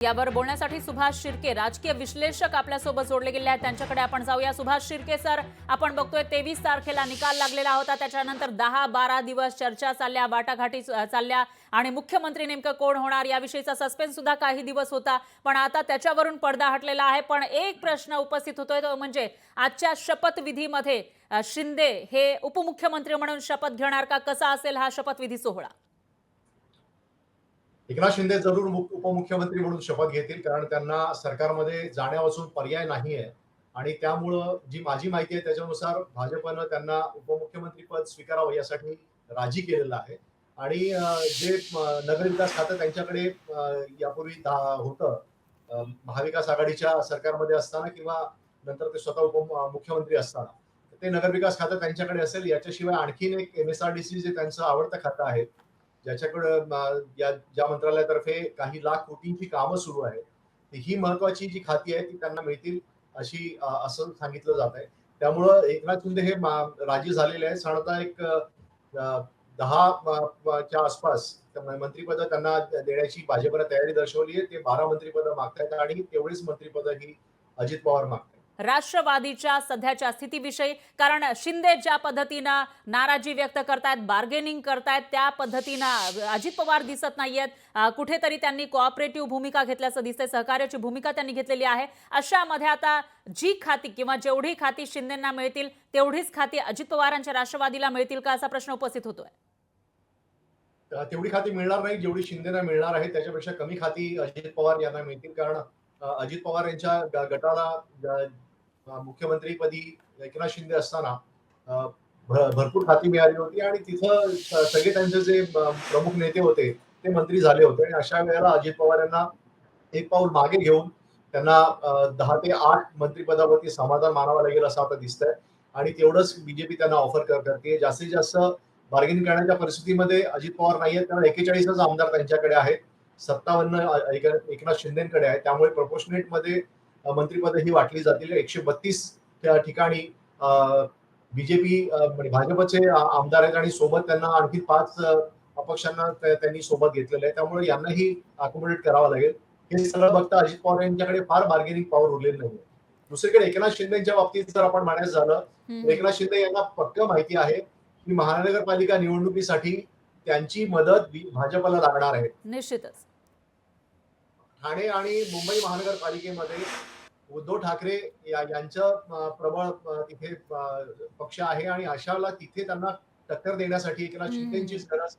यावर बोलण्यासाठी सुभाष शिर्के राजकीय विश्लेषक आपल्यासोबत जोडले गेले आहेत, त्यांच्याकडे आपण जाऊया। सुभाष शिर्के सर, आपण बघतोय 23 तारखेला निकाल लागलेला होता, त्याच्यानंतर 10-12 दिवस चर्चा चालल्या, वाटाघाटी चालल्या आणि मुख्यमंत्री नेमकं कोण होणार याविषयीचा सस्पेन्स सुद्धा काही दिवस होता, पण आता त्याच्यावरून पडदा हटलेला आहे। पण एक प्रश्न उपस्थित होतोय तो म्हणजे आजच्या शपथविधीमध्ये शिंदे हे उपमुख्यमंत्री म्हणून शपथ घेणार का? कसा असेल हा शपथविधी सोहळा? एकनाथ शिंदे जरूर उपमुख्यमंत्री म्हणून शपथ घेतील, कारण त्यांना सरकारमध्ये जाण्यावाचून पर्याय नाहीये आणि त्यामुळं जी माझी माहिती आहे त्याच्यानुसार भाजपनं त्यांना उपमुख्यमंत्री पद स्वीकारावं यासाठी राजी केलेलं आहे। आणि जे नगरविकास खातं त्यांच्याकडे यापूर्वी होतं, महाविकास आघाडीच्या सरकारमध्ये असताना किंवा नंतर ते स्वतः उपमुख्यमंत्री असताना, ते नगरविकास खातं त्यांच्याकडे असेल। याच्याशिवाय आणखीन एक MSRDC जे त्यांचं आवडतं खातं आहे, ज्याच्याकडं ज्या मंत्रालयातर्फे काही लाख कोटींची कामं सुरू आहेत, ही महत्वाची जी खाती आहेत ती त्यांना मिळतील अशी असं सांगितलं जात आहे। त्यामुळं एकनाथ शिंदे हे राजी झालेले आहेत। साधारणतः एक 10 च्या आसपास मंत्रिपद त्यांना देण्याची भाजपने तयारी दर्शवली आहे। ते 12 मंत्रिपद मागतायत आणि तेवढीच मंत्रिपद ही अजित पवार मागतायत। राष्ट्रवादीच्या सध्याच्या स्थितीविषयी, कारण शिंदे ज्या पद्धतीनं नाराजी व्यक्त करतायत, बार्गेनिंग करतायत, त्या पद्धतीनं अजित पवार दिसत नाहीयेत। कुठेतरी त्यांनी कोऑपरेटिव्ह भूमिका घेतल्याचं दिसतंय, सहकार्याची भूमिका त्यांनी घेतलेली आहे। अशामध्ये आता जी खाती किंवा जेवढी खाती शिंदेंना मिळतील तेवढीच खाती अजित पवारांच्या राष्ट्रवादीला मिळतील का, असा प्रश्न उपस्थित होतोय। तेवढी खाती मिळणार नाही जेवढी शिंदेना मिळणार आहे, त्याच्यापेक्षा कमी खाती अजित पवार यांना मिळतील। कारण अजित पवार यांच्या गटाला मुख्यमंत्रीपदी एकनाथ शिंदे असताना भरपूर खाती मिळाली होती आणि तिथं सगळे त्यांचे जे प्रमुख नेते होते ते मंत्री झाले होते आणि अशा वेळेला अजित पवार यांना एक पाऊल मागे घेऊन त्यांना 10 ते 8 मंत्रिपदावरती समाधान मानावं लागेल असं आता दिसतंय आणि तेवढंच बीजेपी त्यांना ऑफर करते। जास्तीत जास्त बार्गेनिंग करण्याच्या परिस्थितीमध्ये अजित पवार नाहीयेत, कारण 41च आमदार त्यांच्याकडे आहेत, 57 एकनाथ शिंदेकडे आहे। त्यामुळे प्रपोर्शनेट मध्ये मंत्रिपद ही वाटली जातील। 132 त्या ठिकाणी बीजेपी भाजपचे आमदार आहेत आणि सोबत त्यांना आणखी 5 अपक्षांना त्यांनी सोबत घेतलेलं आहे। त्यामुळे यांनाही अकोमोडेट करावं लागेल। हे सगळं बघता अजित पवार यांच्याकडे फार बार्गेनिंग पॉवर उरलेली नाहीये। दुसरीकडे एकनाथ शिंदेच्या बाबतीत जर आपण म्हणायचं झालं, एकनाथ शिंदे यांना पक्क माहिती आहे की महानगरपालिका निवडणुकीसाठी त्यांची मदत भाजपला लागणार आहे। निश्चितच ठाणे आणि मुंबई महानगरपालिकेमध्ये उद्धव ठाकरे यांचं प्रबळ तिथे पक्ष आहे आणि अशाला तिथे त्यांना टक्कर देण्यासाठी एकनाथ शिंदेचीच गरज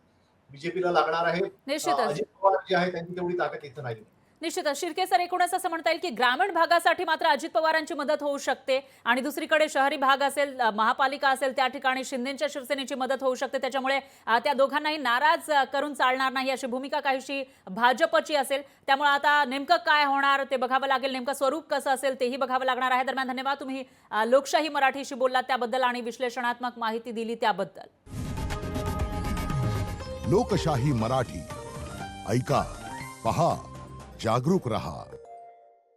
बीजेपीला लागणार आहे। निश्चितच अजित पवार जे आहे त्यांची तेवढी ताकद इथं नाही। निश्चितच शिर्के सर, एकूणच असं म्हणता येईल की ग्रामीण भागासाठी मात्र अजित पवारांची मदत होऊ शकते आणि दुसरीकडे शहरी भाग असेल, महापालिका असेल, त्या ठिकाणी शिंदेच्या शिवसेनेची मदत होऊ शकते। त्याच्यामुळे त्या दोघांनाही नाराज करून चालणार नाही अशी भूमिका काहीशी भाजपची असेल। त्यामुळे आता नेमकं काय होणार ते बघावं लागेल, नेमकं स्वरूप कसं असेल तेही बघावं लागणार आहे। दरम्यान धन्यवाद, तुम्ही लोकशाही मराठीशी बोललात त्याबद्दल आणि विश्लेषणात्मक माहिती दिली त्याबद्दल। लोकशाही मराठी ऐका, पहा, जागरूक रहा।